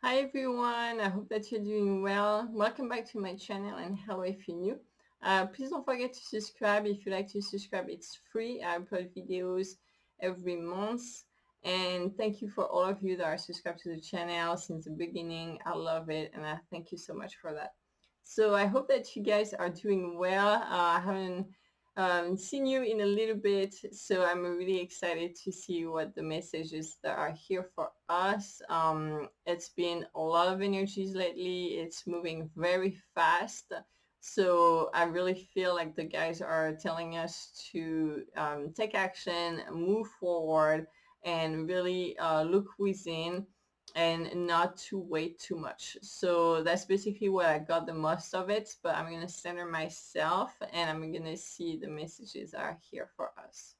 Hi everyone, I hope that you're doing well. Welcome back to my channel and hello if you're new. Please don't forget to subscribe if you like to subscribe. It's free. I upload videos every month. And thank you for all of you that are subscribed to the channel since the beginning. I love it and I thank you so much for that. So I hope that you guys are doing well. I haven't seen you in a little bit, so I'm really excited to see what the messages that are here for us. It's been a lot of energies lately. It's moving very fast. So I really feel like the guys are telling us to take action, move forward, and really look within and not to wait too much. So that's basically what I got the most of it, but I'm going to center myself and I'm going to see the messages are here for us.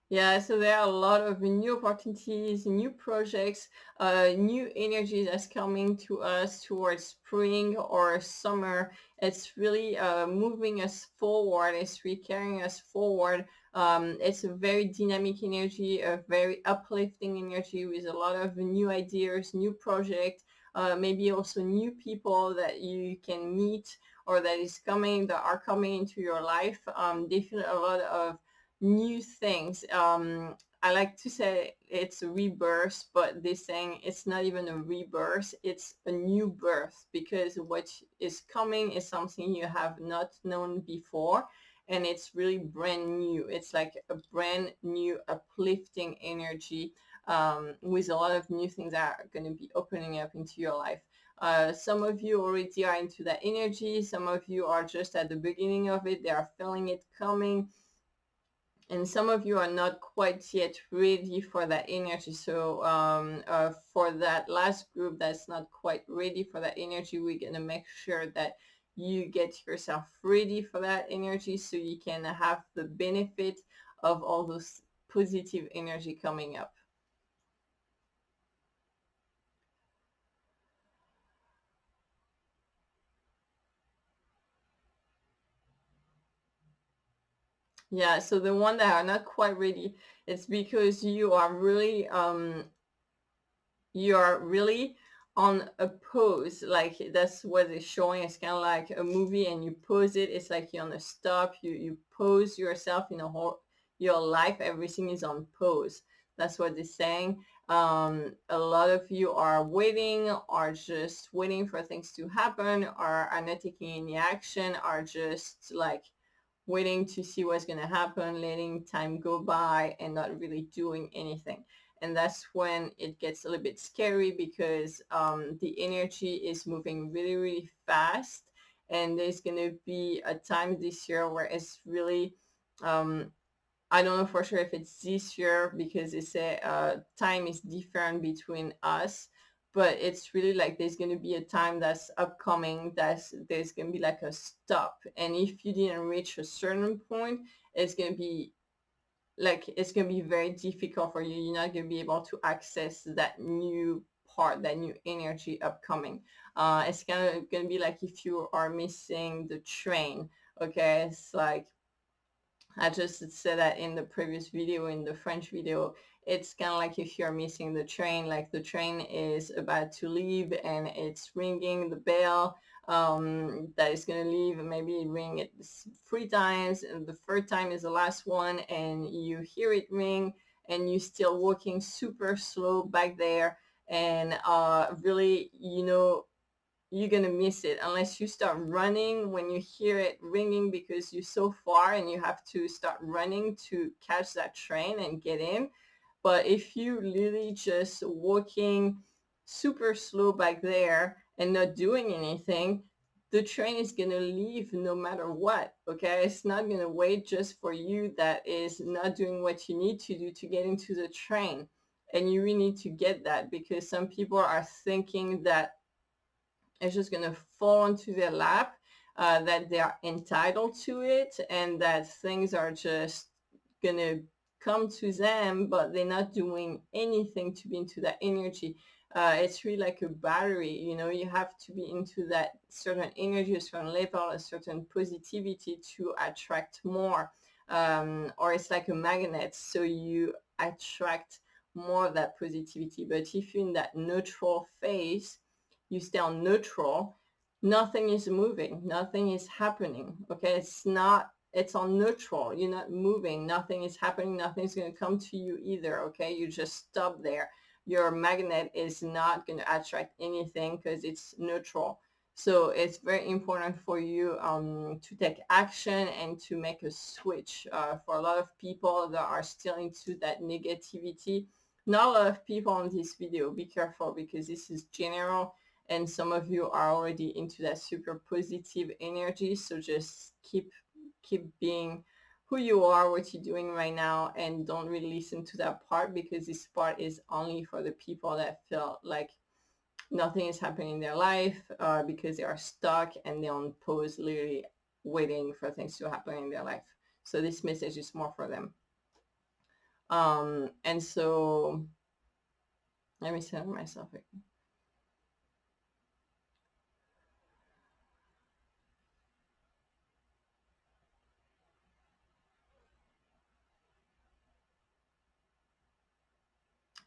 Yeah, so there are a lot of new opportunities, new projects, new energy that's coming to us towards spring or summer. It's really moving us forward. It's really carrying us forward. It's a very dynamic energy, a very uplifting energy with a lot of new ideas, new projects, maybe also new people that you can meet or that are coming into your life. Definitely a lot of new things. I like to say it's a rebirth, but they're saying it's not even a rebirth, it's a new birth because what is coming is something you have not known before and it's really brand new. It's like a brand new uplifting energy with a lot of new things that are going to be opening up into your life. Some of you already are into that energy. Some of you are just at the beginning of it. They are feeling it coming and some of you are not quite yet ready for that energy. So for that last group that's not quite ready for that energy, we're going to make sure that you get yourself ready for that energy so you can have the benefit of all those positive energy coming up. Yeah, so the one that are not quite ready, it's because you are really on a pose. Like that's what it's showing. It's kind of like a movie and you pose it. It's like you're on a stop. You pose yourself in a whole your life. Everything is on pose. That's what they're saying. A lot of you are waiting, are just waiting for things to happen, or are not taking any action, are just like waiting to see what's going to happen, letting time go by and not really doing anything. And that's when it gets a little bit scary because the energy is moving really, really fast. And there's going to be a time this year where it's really, I don't know for sure if it's this year because they say time is different between us, but it's really like there's going to be a time that's upcoming that's there's going to be like a stop. And if you didn't reach a certain point, it's going to be like it's going to be very difficult for you. You're not going to be able to access that new part, that new energy upcoming. It's kind of going to be like if you are missing the train. Okay, it's like I just said that in the previous video, in the French video. It's kind of like if you're missing the train, like the train is about to leave and it's ringing the bell that is going to leave. Maybe it ring it 3 times and the third time is the last one and you hear it ring and you're still walking super slow back there and really, you're gonna miss it unless you start running when you hear it ringing because you're so far and you have to start running to catch that train and get in. But if you literally just walking super slow back there and not doing anything, the train is gonna leave no matter what. Okay, it's not gonna wait just for you that is not doing what you need to do to get into the train. And you really need to get that because some people are thinking that it's just going to fall onto their lap, that they are entitled to it, and that things are just going to come to them, but they're not doing anything to be into that energy. It's really like a battery. You have to be into that certain energy, a certain level, a certain positivity to attract more. Or it's like a magnet, so you attract more of that positivity. But if you're in that neutral phase, you stay on neutral, nothing is moving, nothing is happening. Okay, it's on neutral, you're not moving, nothing is happening, nothing's going to come to you either. Okay, you just stop there. Your magnet is not going to attract anything because it's neutral. So it's very important for you to take action and to make a switch. For a lot of people that are still into that negativity, not a lot of people on this video, be careful, because this is general, and some of you are already into that super positive energy. So just keep being who you are, what you're doing right now, and don't really listen to that part, because this part is only for the people that feel like nothing is happening in their life, because they are stuck and they're on pause, literally waiting for things to happen in their life. So this message is more for them. And so let me center myself again.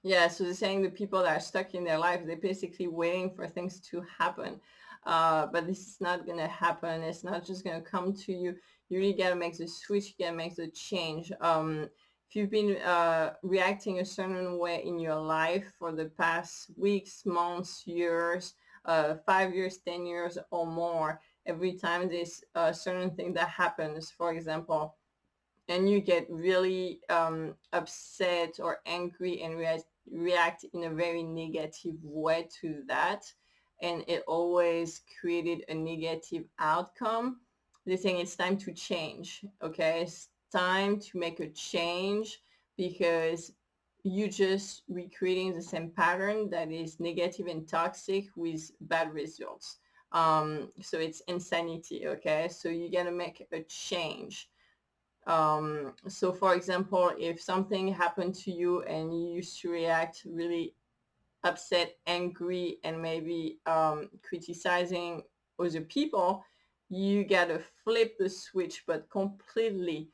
Yeah, so they're saying the people that are stuck in their life, they're basically waiting for things to happen. But this is not going to happen. It's not just going to come to you. You really got to make the switch, you got to make the change. If you've been reacting a certain way in your life for the past weeks, months, years, 5 years, 10 years or more, every time there's a certain thing that happens, for example, and you get really upset or angry and react in a very negative way to that, and it always created a negative outcome, they're saying it's time to change. Okay, it's time to make a change, because you just recreating the same pattern that is negative and toxic with bad results. So it's insanity. Okay, so you gotta make a change. So for example, if something happened to you and you used to react really upset, angry, and maybe criticizing other people, you gotta flip the switch, but completely.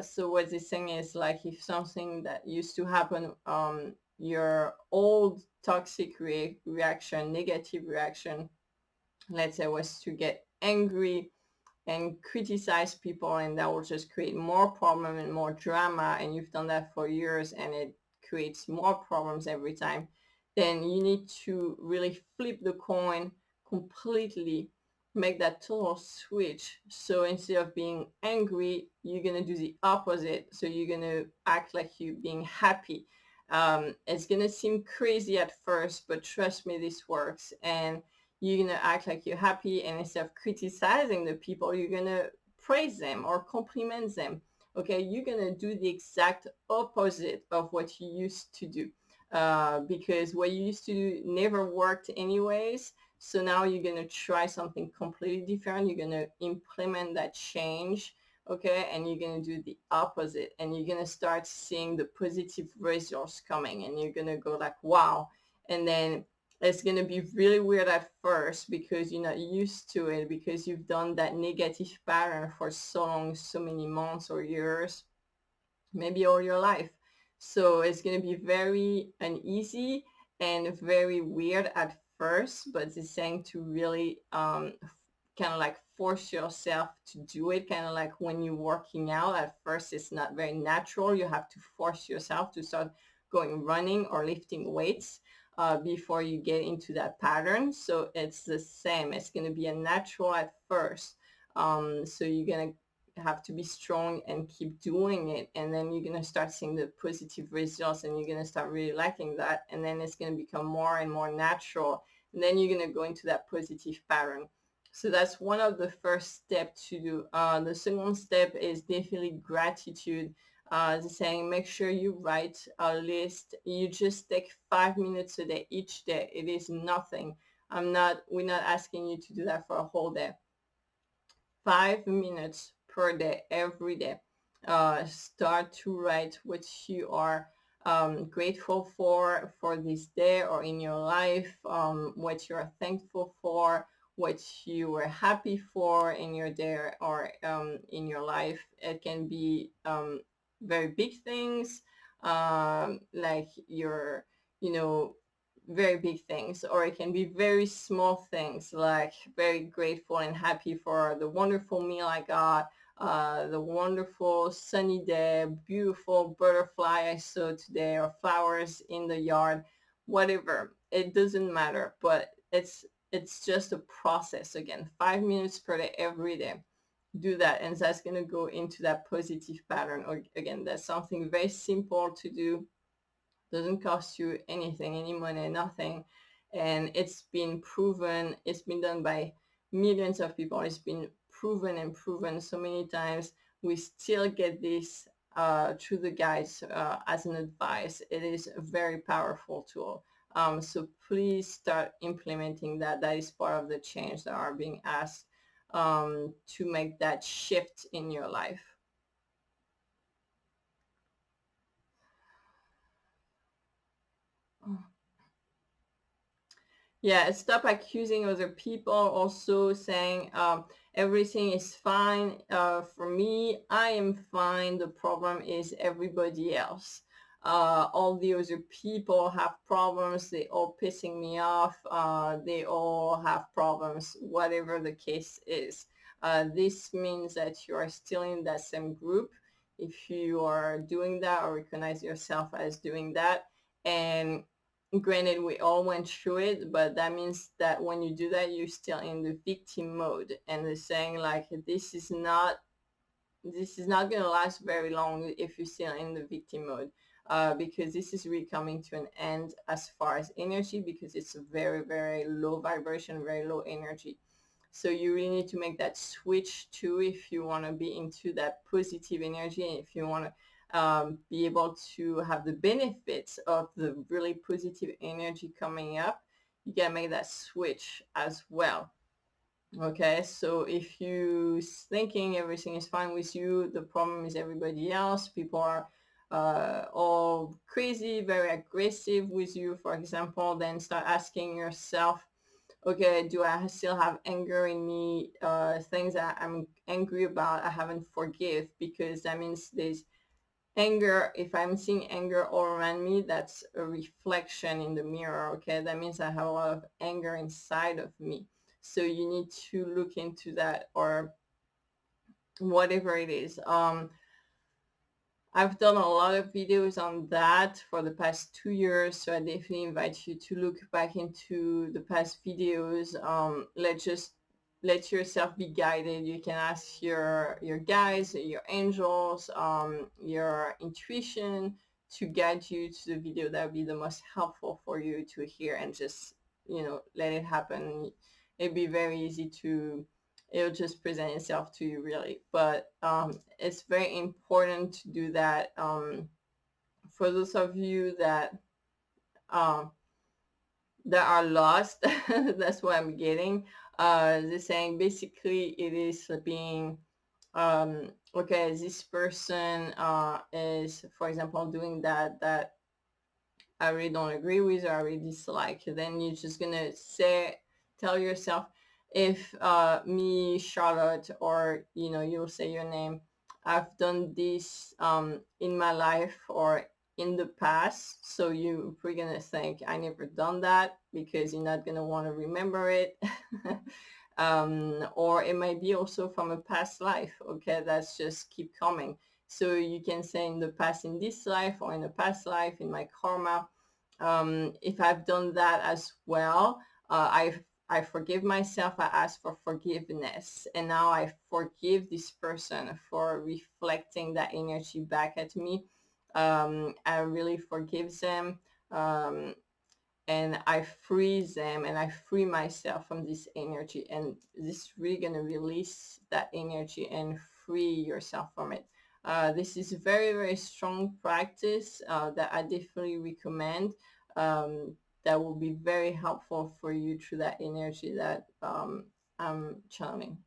So what this thing is, like, if something that used to happen, your old toxic reaction, negative reaction, let's say, was to get angry and criticize people, and that will just create more problem and more drama, and you've done that for years and it creates more problems every time, then you need to really flip the coin completely, make that total switch. So instead of being angry, you're going to do the opposite. So you're going to act like you're being happy. It's going to seem crazy at first, but trust me, this works. And you're going to act like you're happy, and instead of criticizing the people, you're going to praise them or compliment them. Okay, you're going to do the exact opposite of what you used to do, because what you used to do never worked anyways. So now you're going to try something completely different. You're going to implement that change. Okay, and you're going to do the opposite, and you're going to start seeing the positive results coming, and you're going to go like, wow. And then it's going to be really weird at first, because you're not used to it, because you've done that negative pattern for so long, so many months or years, maybe all your life. So it's going to be very uneasy and very weird at first, but it's saying to really kind of like force yourself to do it, kind of like when you're working out. At first it's not very natural, you have to force yourself to start going running or lifting weights before you get into that pattern. So it's the same, it's going to be a natural at first. So you're going to have to be strong and keep doing it, and then you're going to start seeing the positive results, and you're going to start really liking that, and then it's going to become more and more natural, and then you're going to go into that positive pattern. So that's one of the first steps to do. The second step is definitely gratitude. Saying, make sure you write a list. You just take 5 minutes a day, each day. It is nothing. We're not asking you to do that for a whole day. 5 minutes per day, every day. Start to write what you are grateful for this day or in your life, what you are thankful for, what you were happy for in your day or in your life. It can be very big things, like your, you know, very big things, or it can be very small things, like very grateful and happy for the wonderful meal I got, the wonderful sunny day, beautiful butterfly I saw today, or flowers in the yard, whatever. It doesn't matter, but it's just a process. Again, 5 minutes per day, every day. Do that, and that's gonna go into that positive pattern. Or again, that's something very simple to do. Doesn't cost you anything, any money, nothing. And it's been proven, it's been done by millions of people. It's been proven and proven so many times. We still get this through the guides as an advice. It is a very powerful tool. So please start implementing that. That is part of the change that are being asked to make that shift in your life. Yeah, stop accusing other people. Also saying everything is fine. For me, I am fine. The problem is everybody else. All the other people have problems. They all pissing me off. They all have problems, whatever the case is. This means that you are still in that same group. If you are doing that or recognize yourself as doing that, and granted we all went through it, but that means that when you do that, you're still in the victim mode, and they're saying like this is not going to last very long if you're still in the victim mode, because this is really coming to an end as far as energy, because it's a very, very low vibration, very low energy. So you really need to make that switch too if you want to be into that positive energy, and if you want to be able to have the benefits of the really positive energy coming up, you gotta make that switch as well. Okay, so if you thinking everything is fine with you, the problem is everybody else. People are all crazy, very aggressive with you, for example, then start asking yourself, okay, do I still have anger in me? Things that I'm angry about, I haven't forgive, because that means there's anger. If I'm seeing anger all around me, that's a reflection in the mirror. Okay, that means I have a lot of anger inside of me. So you need to look into that, or whatever it is. I've done a lot of videos on that for the past 2 years, so I definitely invite you to look back into the past videos. Let yourself be guided. You can ask your guides, your angels, your intuition to guide you to the video that would be the most helpful for you to hear, and just let it happen. It'd be very easy to it'll just present itself to you, really. But it's very important to do that. For those of you um, that are lost, that's what I'm getting. They're saying basically it is being okay, this person is, for example, doing that I really don't agree with, or I really dislike. Then you're just gonna tell yourself, if me, Charlotte, or you'll say your name, I've done this in my life or in the past. So you're probably gonna think I never done that, because you're not gonna want to remember it. Or it might be also from a past life. Okay, that's just keep coming. So you can say in the past, in this life, or in the past life, in my karma, if I've done that as well, I forgive myself. I ask for forgiveness, and now I forgive this person for reflecting that energy back at me. I really forgive them, um, and I free them, and I free myself from this energy. And this is really gonna release that energy and free yourself from it. This is a very, very strong practice that I definitely recommend. That will be very helpful for you through that energy that I'm channeling.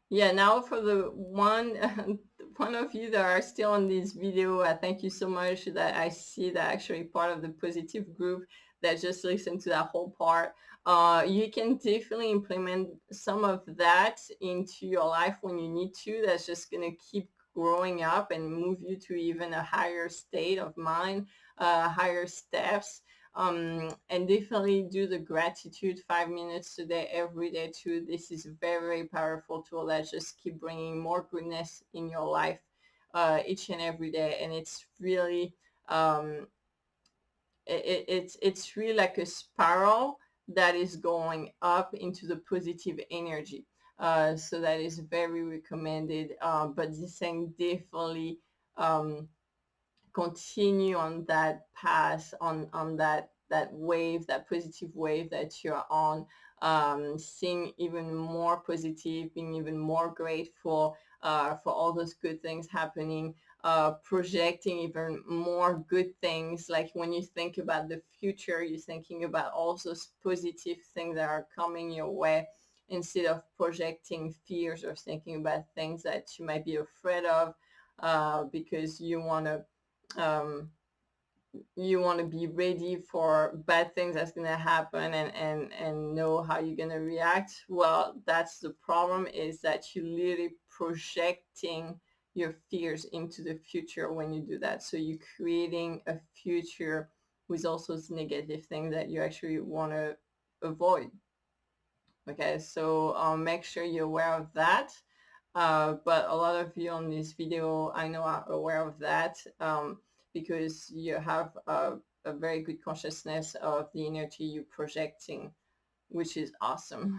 Yeah, now for the one one of you that are still on this video, thank you so much that I see that actually part of the positive group that just listened to that whole part. You can definitely implement some of that into your life when you need to. That's just gonna keep growing up and move you to even a higher state of mind, higher steps. And definitely do the gratitude 5 minutes a day every day too. This is a very, very powerful tool that just keep bringing more goodness in your life each and every day. And it's really um, it's really like a spiral that is going up into the positive energy. So that is very recommended. But this thing definitely um, continue on that path, on that wave, that positive wave that you're on. Seeing even more positive, being even more grateful for all those good things happening, projecting even more good things. Like when you think about the future, you're thinking about all those positive things that are coming your way, instead of projecting fears or thinking about things that you might be afraid of, because um, you want to be ready for bad things that's going to happen, and know how you're going to react. Well, that's the problem, is that you literally projecting your fears into the future when you do that. So you're creating a future with all those negative things that you actually want to avoid. Okay, so make sure you're aware of that. But a lot of you on this video, I know, are aware of that, because you have a very good consciousness of the energy you're projecting, which is awesome.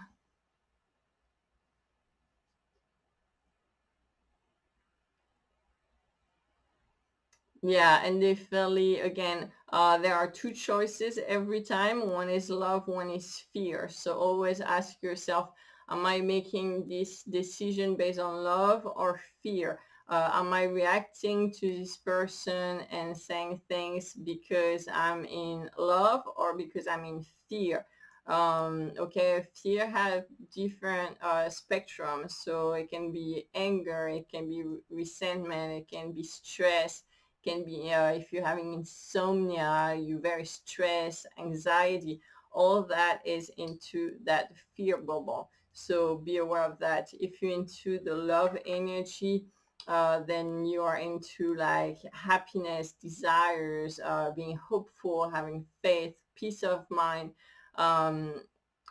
Yeah, and definitely, again, there are two choices every time. One is love, one is fear. So always ask yourself, am I making this decision based on love or fear? Am I reacting to this person and saying things because I'm in love or because I'm in fear? Okay, fear has different spectrums. So it can be anger, it can be resentment, it can be stress, can be if you're having insomnia, you're very stressed, anxiety, all that is into that fear bubble. So be aware of that. If you're into the love energy, then you are into like happiness, desires, being hopeful, having faith, peace of mind. um,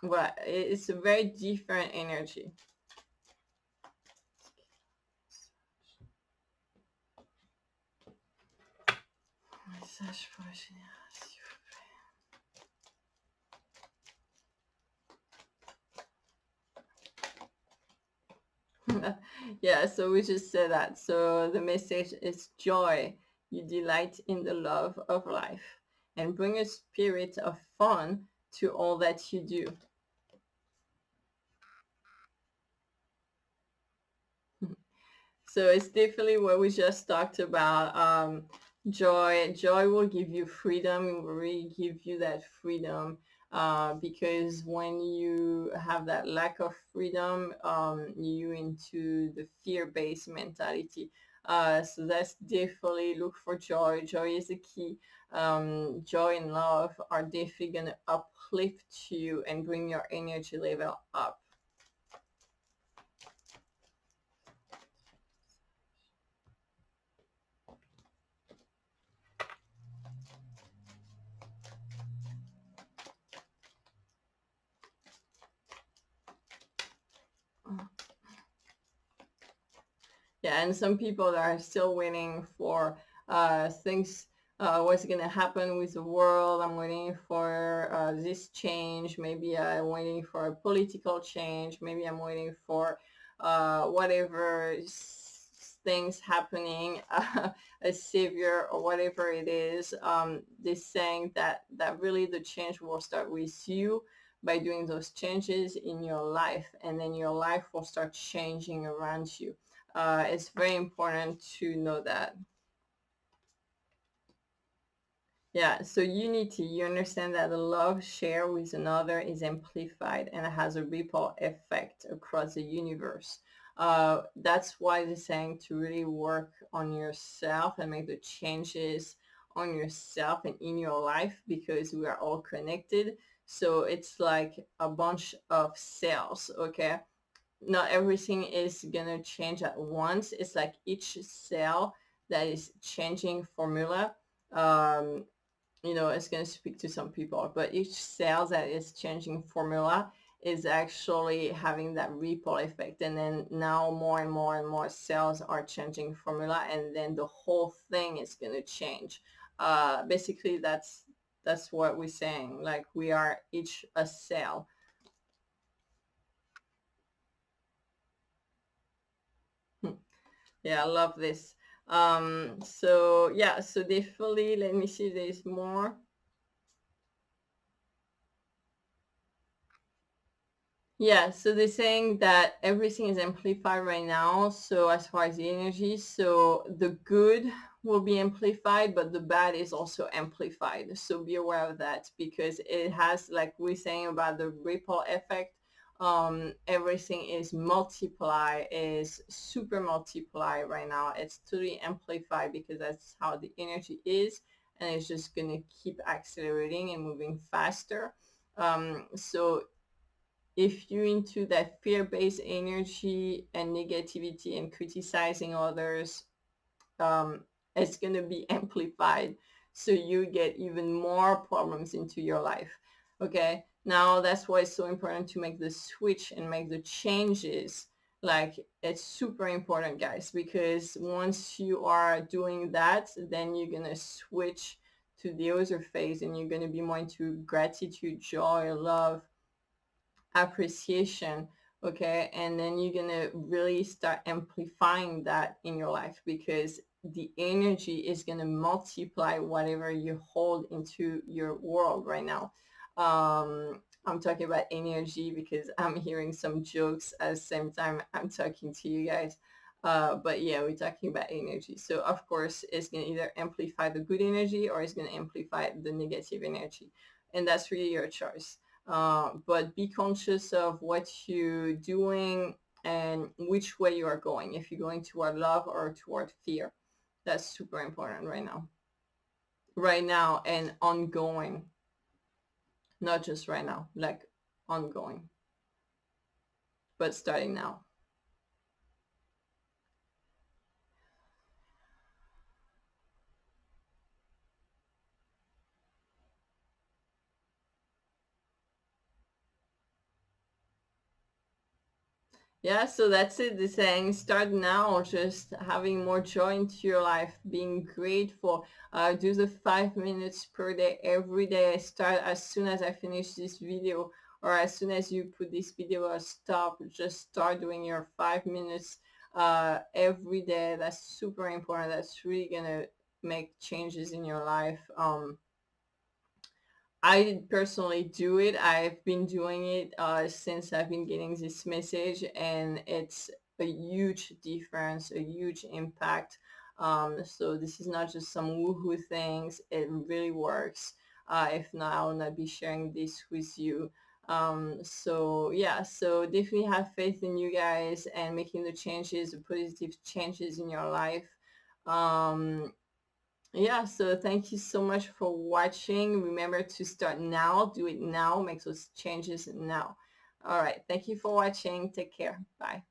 but it's a very different energy. Message for génération. Yeah, so we just said that. So the message is joy. You delight in the love of life and bring a spirit of fun to all that you do. So it's definitely what we just talked about. Joy will give you freedom. It will really give you that freedom, because when you have that lack of freedom, you into the fear-based mentality. So that's definitely look for joy. Joy is the key. Joy and love are definitely gonna uplift you and bring your energy level up. Yeah, and some people are still waiting for things, what's going to happen with the world. I'm waiting for this change. Maybe I'm waiting for a political change. Maybe I'm waiting for whatever things happening, a savior or whatever it is. They're saying that really the change will start with you by doing those changes in your life, and then your life will start changing around you. It's very important to know that. Yeah, so unity, you understand that the love shared with another is amplified and has a ripple effect across the universe. That's why they're saying to really work on yourself and make the changes on yourself and in your life, because we are all connected. So it's like a bunch of cells, okay? Not everything is gonna change at once. It's like each cell that is changing formula. Um, it's going to speak to some people, but each cell that is changing formula is actually having that ripple effect. And then now more and more and more cells are changing formula, and then the whole thing is going to change. Basically, that's what we're saying. Like, we are each a cell. Yeah, I love this. So yeah, so definitely, let me see, there's more. Yeah, so they're saying that everything is amplified right now. So as far as the energy, so the good will be amplified, but the bad is also amplified. So be aware of that, because it has, like we're saying about the ripple effect, everything is multiply, is super multiply right now. It's totally amplified because that's how the energy is, and it's just gonna keep accelerating and moving faster. So if you're into that fear-based energy and negativity and criticizing others, um, it's going to be amplified. So you get even more problems into your life. Okay. Now that's why it's so important to make the switch and make the changes. Like, it's super important, guys, because once you are doing that, then you're going to switch to the other phase, and you're going to be more into gratitude, joy, love, appreciation. Okay, and then you're gonna really start amplifying that in your life, because the energy is gonna multiply whatever you hold into your world right now. I'm talking about energy because I'm hearing some jokes at the same time I'm talking to you guys. But yeah, we're talking about energy. So of course, it's going to either amplify the good energy, or it's going to amplify the negative energy. And that's really your choice. But be conscious of what you're doing and which way you are going. If you're going toward love or toward fear, that's super important right now. Right now and ongoing, not just right now, like ongoing, but starting now. Yeah, so that's it. The saying, start now, just having more joy into your life, being grateful. Do the 5 minutes per day, every day. I start as soon as I finish this video, or as soon as you put this video, stop. Just start doing your 5 minutes every day. That's super important. That's really gonna make changes in your life. I personally do it. I've been doing it since I've been getting this message, and it's a huge difference, a huge impact. So this is not just some woohoo things. It really works. If not, I will not be sharing this with you. So yeah, so definitely have faith in you guys and making the changes, the positive changes in your life. Um, yeah, so thank you so much for watching. Remember to start now, do it now, make those changes now. All right, thank you for watching. Take care. Bye.